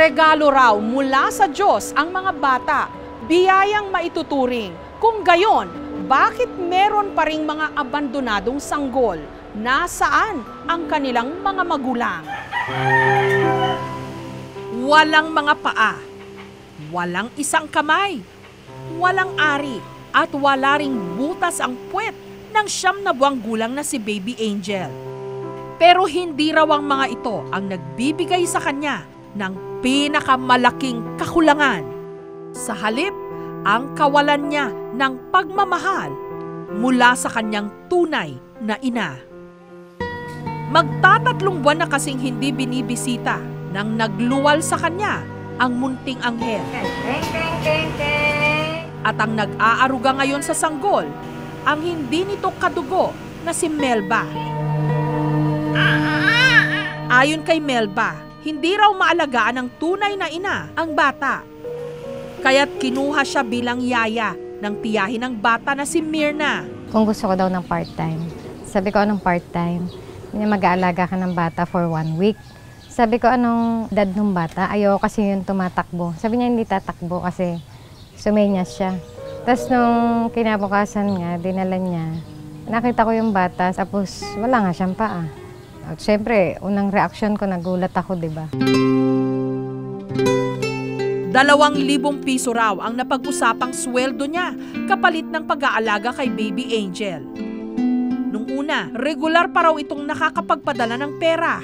Regalo raw mula sa Diyos ang mga bata, biyayang maituturing. Kung gayon, bakit meron pa ring mga abandonadong sanggol? Nasaan ang kanilang mga magulang? Walang mga paa, walang isang kamay, walang ari, at wala ring butas ang puwet ng 9 na buwang gulang na si Baby Angel. Pero hindi raw ang mga ito ang nagbibigay sa kanya ng pinakamalaking kakulangan. Sa halip, ang kawalan niya ng pagmamahal mula sa kanyang tunay na ina. Magtatatlong buwan na kasing hindi binibisita nang nagluwal sa kanya ang munting anghel. At ang nag-aaruga ngayon sa sanggol, ang hindi nito kadugo na si Melba. Ayon kay Melba, hindi raw maalagaan ng tunay na ina ang bata. Kaya't kinuha siya bilang yaya ng tiyahin ng bata na si Myrna. Kung gusto ko daw ng part-time, sabi ko anong part-time? Mag-aalaga ka ng bata for 1 week. Sabi ko anong edad ng bata? Ayaw kasi yun tumatakbo. Sabi niya hindi tatakbo kasi sumenyas siya. Tapos nung kinabukasan nga, dinala niya, nakita ko yung bata, tapos wala nga siyang paa. At syempre, unang reaksyon ko, nagulat ako, di ba? 2,000 piso raw ang napag-usapang sweldo niya kapalit ng pag-aalaga kay Baby Angel. Nung una, regular pa raw itong nakakapagpadala ng pera.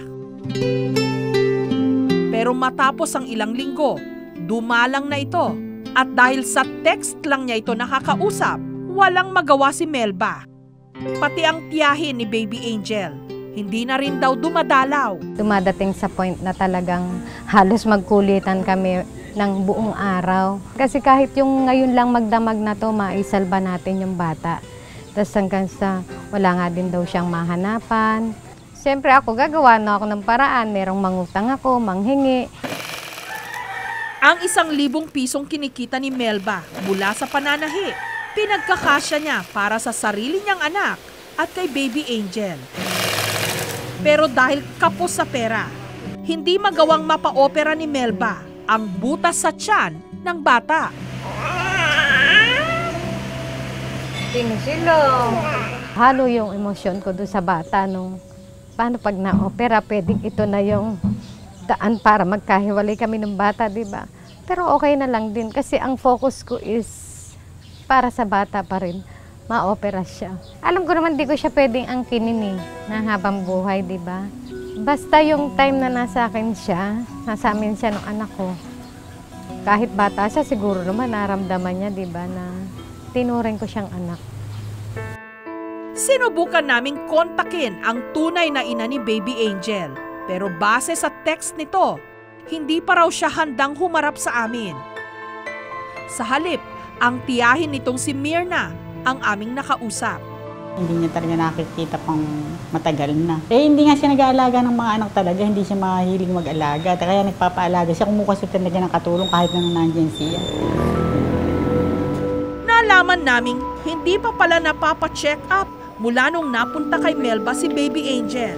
Pero matapos ang ilang linggo, dumalang na ito. At dahil sa text lang niya ito nakakausap, walang magawa si Melba. Pati ang tiyahin ni Baby Angel, hindi na rin daw dumadalaw. Dumadating sa point na talagang halos magkulitan kami ng buong araw. Kasi kahit yung ngayon lang magdamag na to, maisalba natin yung bata. Tapos hanggang sa wala nga din daw siyang mahanapan. Siyempre ako, gagawa na ako ng paraan. Merong mangutang ako, manghingi. Ang 1,000 pisong kinikita ni Melba mula sa pananahi, pinagkakasya niya para sa sarili niyang anak at kay Baby Angel. Pero dahil kapos sa pera, hindi magawang mapa-opera ni Melba ang butas sa tiyan ng bata. Sino? Halo yung emosyon ko doon sa bata nung paano pag na-opera, pwedeng ito na yung daan para magkahiwalay kami ng bata, di ba? Pero okay na lang din kasi ang focus ko is para sa bata pa rin. Ma-opera siya. Alam ko naman di ko siya pwedeng angkinin na habang buhay, di ba? Basta yung time na nasa akin siya, nasa amin siya ng anak ko. Kahit bata siya, siguro naman naramdaman niya, di ba, na tinuring ko siyang anak. Sinubukan naming kontakin ang tunay na ina ni Baby Angel. Pero base sa text nito, hindi pa raw siya handang humarap sa amin. Sa halip, ang tiyahin nitong si Myrna ang aming nakausap. Hindi niya talaga nakikita pang matagal na. Hindi nga siya nag-aalaga ng mga anak talaga, hindi siya mahilig mag-alaga. Kaya nagpapaalaga siya, kumuha siya talaga ng katulong kahit na nandiyan siya. Nalaman naming hindi pa pala napapa-check up mula nung napunta kay Melba si Baby Angel.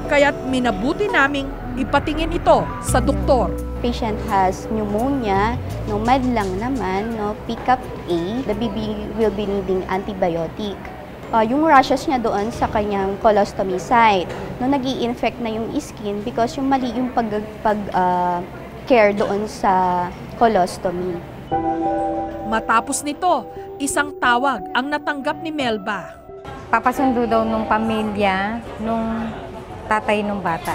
Kaya't minabuti naming ipatingin ito sa doktor. Patient has pneumonia, no madlang naman, no pickup A, the baby will be needing antibiotic. Yung rashes niya doon sa kanyang colostomy site, no nag-i-infect na yung skin because yung mali yung care doon sa colostomy. Matapos nito, isang tawag ang natanggap ni Melba. Papasundo daw nung pamilya, nung tatay nung bata.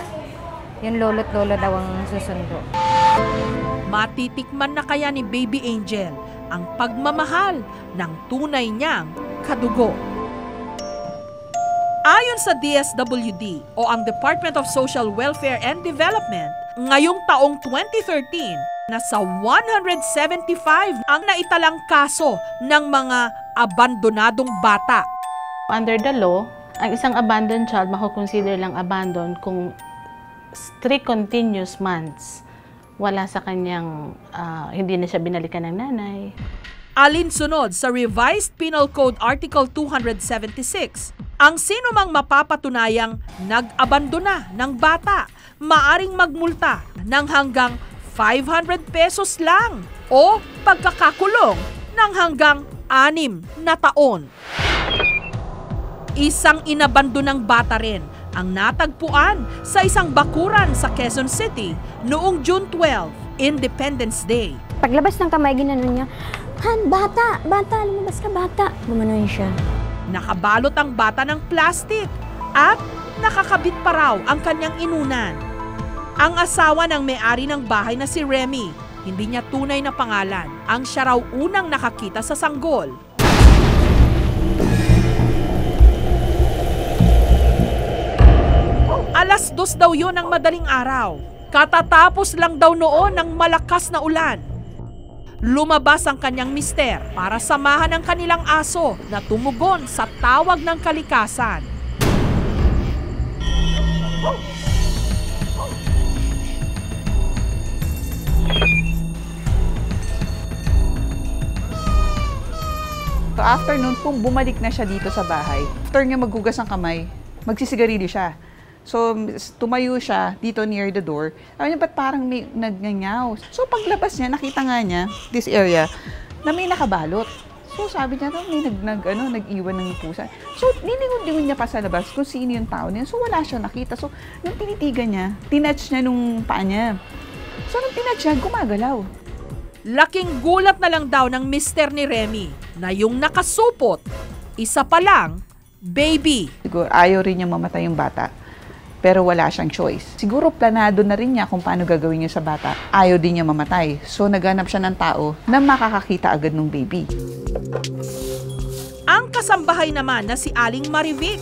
Yung lolo't lolo daw ang susundo. Matitikman na kaya ni Baby Angel ang pagmamahal ng tunay niyang kadugo. Ayon sa DSWD o ang Department of Social Welfare and Development, ngayong taong 2013, nasa 175 ang naitalang kaso ng mga abandonadong bata. Under the law, ang isang abandoned child makukonsider lang abandoned kung 3 continuous months wala sa kanyang, hindi na siya binalikan ng nanay. Alinsunod sa Revised Penal Code Article 276, ang sinumang mapapatunayang nag-abandona ng bata maaring magmulta ng hanggang 500 pesos lang o pagkakakulong ng hanggang 6 na taon. Isang inabandonang bata rin ang natagpuan sa isang bakuran sa Quezon City noong June 12, Independence Day. Paglabas ng kamay, ginanon niya, Han, bata, lumabas ka, bata. Gumanon siya. Nakabalot ang bata ng plastik at nakakabit pa raw ang kanyang inunan. Ang asawa ng may-ari ng bahay na si Remy, hindi niya tunay na pangalan, ang siya raw unang nakakita sa sanggol. Alas 2 daw yun ng madaling araw. Katatapos lang daw noon ng malakas na ulan. Lumabas ang kanyang mister para samahan ang kanilang aso na tumugon sa tawag ng kalikasan. So after noon, kung bumalik na siya dito sa bahay, after niya maghugas ng kamay, magsisigarilyo siya. So tumayo siya dito near the door. Sabi niya, ba't parang may nagnganyaw? So paglabas niya, nakita nga niya, this area, na may nakabalot. So sabi niya, may nag-iwan ng pusa. So nilingon-lingon niya pa sa labas kung sino yung tao niya. So wala siya nakita. So nung tinitigan niya, tinatch niya nung paa niya. So nung tinatch niya, gumagalaw. Laking gulat na lang daw ng mister ni Remy na yung nakasupot, isa pa lang, baby. Siguro ayaw rin niya mamatay yung bata, pero wala siyang choice. Siguro planado na rin niya kung paano gagawin niya sa bata. Ayaw din niya mamatay. So naghanap siya ng tao na makakakita agad ng baby. Ang kasambahay naman na si Aling Marivic.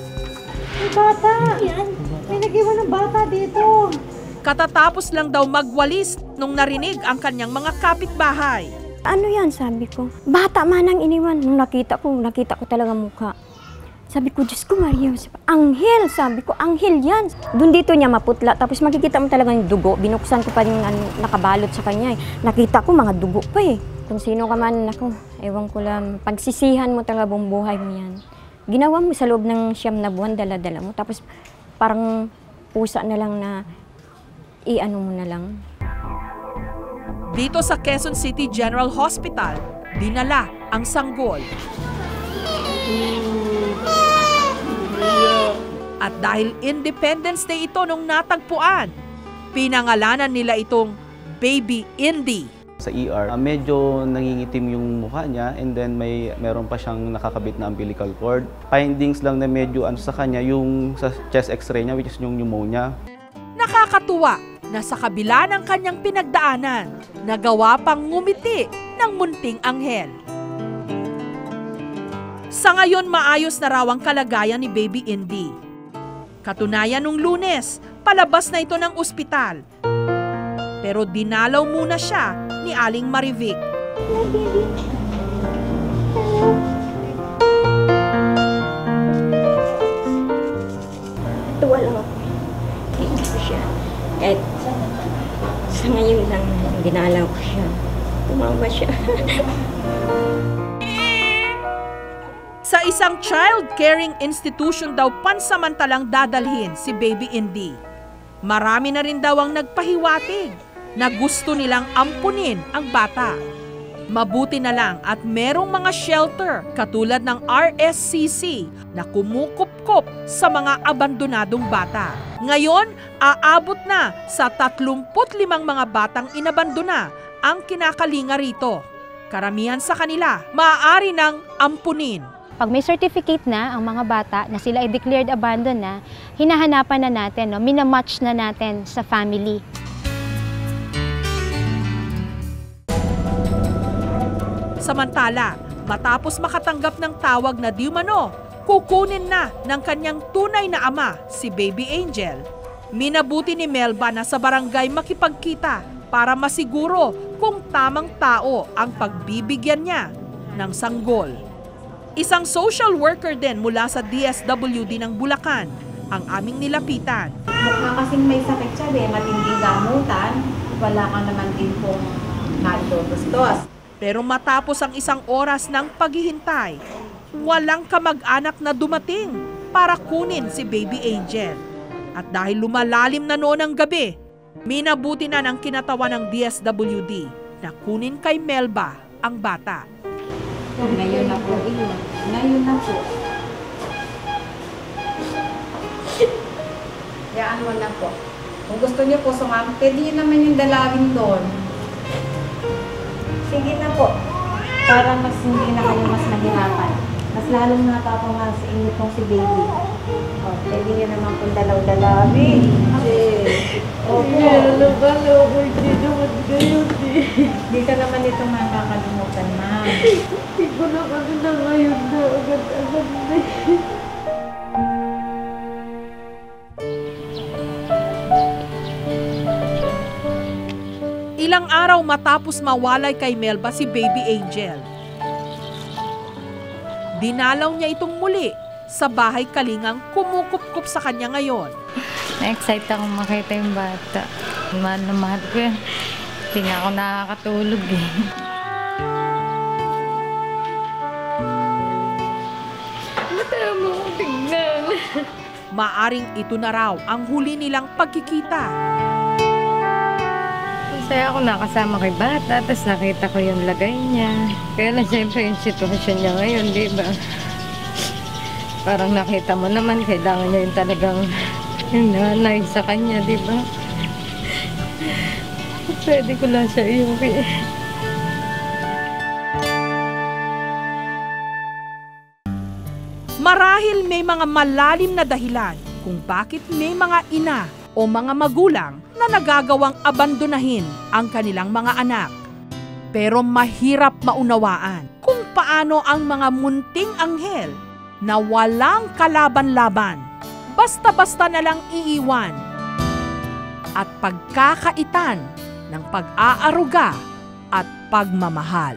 May bata! Yan! May nag-iwan ng bata dito! Katatapos lang daw magwalis nung narinig ang kanyang mga kapitbahay. Ano yan? Sabi ko. Bata man ang iniwan. Nung nakita ko talaga mukha. Sabi ko, Diyos ko, Maria, anghel! Sabi ko, anghel yan! Doon dito niya maputla, tapos makikita mo talaga yung dugo. Binuksan ko pa yung nakabalot sa kanya. Nakita ko, mga dugo pa eh. Kung sino ka man, ako, ewan ko lang, pagsisihan mo talaga buong buhay mo yan. Ginawa mo sa loob ng 9 na buwan, dala-dala mo. Tapos parang pusa na lang na i-ano mo na lang. Dito sa Quezon City General Hospital, dinala ang sanggol. At dahil Independence Day ito nung natagpuan, pinangalanan nila itong Baby Indy. Sa ER, medyo nangingitim yung mukha niya and then meron pa siyang nakakabit na umbilical cord. Findings lang na medyo sa kanya yung sa chest x-ray niya, which is yung pneumonia. Nakakatuwa na sa kabila ng kanyang pinagdaanan, nagawa pang ngumiti ng munting anghel. Sa ngayon, maayos na raw ang kalagayan ni Baby Indy. Katunayan nung Lunes, palabas na ito ng ospital. Pero dinalaw muna siya ni Aling Marivic. Tuwa lang ako. Tingin ko siya. Kahit sa ngayon lang, dinalaw ko siya. Tumama siya. Sa isang child caring institution daw pansamantalang dadalhin si Baby Indy. Marami na rin daw ang nagpahiwatig na gusto nilang ampunin ang bata. Mabuti na lang at merong mga shelter katulad ng RSCC na kumukupkop sa mga abandonadong bata. Ngayon, aabot na sa 35 mga batang inabandona ang kinakalinga rito. Karamihan sa kanila maaari nang ampunin. Pag may certificate na ang mga bata na sila ay declared abandoned na, hinahanapan na natin, minamatch na natin sa family. Samantala, matapos makatanggap ng tawag na di umano, kukunin na ng kanyang tunay na ama, si Baby Angel. Minabuti ni Melba na sa barangay makipagkita para masiguro kung tamang tao ang pagbibigyan niya ng sanggol. Isang social worker din mula sa DSWD ng Bulacan ang aming nilapitan. Mukha kasing may sakit siya, matinding gamutan, wala ka naman din pong nalulostos. Pero matapos ang isang oras ng paghihintay, walang kamag-anak na dumating para kunin si Baby Angel. At dahil lumalalim na noon ang gabi, Minabuti na ng kinatawan ng DSWD na kunin kay Melba ang bata. Ngayon na po iyon. Ngayon na po. Yaan mo na po. Kung gusto niyo po sumama, pwede yun naman yung dalawin doon. Sige na po. Para mas hindi na kayo mas nahirapan. Mas lalong napapamahal sa inyo pong si baby. O, pwede niyo naman pong dalaw-dalawin. Opo. Hindi ka naman ito makakalimutan, ma'am. Hindi ko na kasi na ngayon na agad-agad na. Ilang araw matapos mawalay kay Melba si Baby Angel, dinalaw niya itong muli sa bahay kalingang kumukup-kup sa kanya ngayon. Na-excite akong makita yung bata. Mahal na mahal ko yan. Hindi nga ako nakakatulog eh. Matama ko tignan. Maaring ito na raw ang huli nilang pagkikita. Masaya ako nakasama kay bata, tapos nakita ko yung lagay niya. Kaya lang siyempre yung sitwasyon niya ngayon, di ba? Parang nakita mo naman, kailangan niya yung talagang yung nanay sa kanya, di ba? Pwede ko lang siya iuwi. Marahil may mga malalim na dahilan kung bakit may mga ina o mga magulang na nagagawang abandonahin ang kanilang mga anak. Pero mahirap maunawaan kung paano ang mga munting anghel na walang kalaban-laban, basta-basta na lang iiwan at pagkakaitan ng pag-aaruga at pagmamahal.